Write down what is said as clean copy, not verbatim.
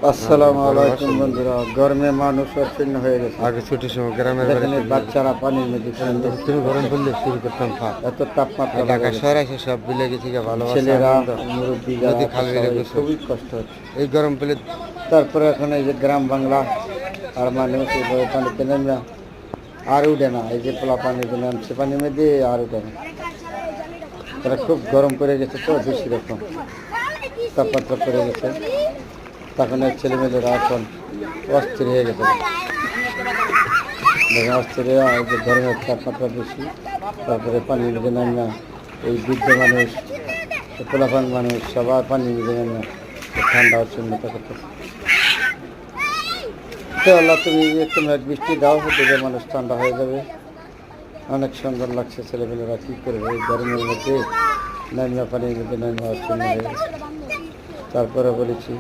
আসসালামু আলাইকুম বন্ধুরা, গরমে মানুষ অচ্ছিন্ন হয়ে গেছে। আগে ছুটির সময় গ্রামের দেখেন বাড়িতে এই বাচ্চারা পানির মধ্যে খেলতে, তুমি গরম পড়লে শুরু করতাম ফা এত তাপমাত্রা ঢাকা বেড়ে গেছে। শহর আছে সব বিলে গেছি ভালোবাসা ছেলেরা, আনন্দ মুরব্বীরা, নদী খাল বিলে সবাই গোসল। খুবই কষ্ট হচ্ছে। এই গরম পেলে তারপরে এখন এই যে গ্রাম বাংলা আর মানুষ এইভাবে পানিতে নেমে আর উঠে না। এই যে পোলা পানিতে নামছে পানির মধ্যে আর উঠে না। তারা খুব গরম পড়ে গেছে, তো বেশি রকম তাপমাত্রা পড়ে গেছে। তখন এই ছেলেমেয়েরা এখন অস্থির হয়ে গেছে। দেখেন অস্থির হয়ে এই যে গরমের তাপমাত্রা বেশি, তারপরে পানির মধ্যে নামে এই বৃদ্ধ মানুষ, পোলাপান মানুষ সবার পানির মধ্যে নামে ঠান্ডা উচ্ছন্নতা করতেছে। তো আল্লাহ তুমি একটু মেঘ বৃষ্টি দাও, দিলে মানুষ ঠান্ডা হয়ে যাবে। অনেক সুন্দর লাগছে। ছেলেমেয়েরা কী করবে এই গরমের মধ্যে নামিয়া পানির মধ্যে নামিয়া উচ্ছন্ন হয়ে গেছে। তারপরে বলেছি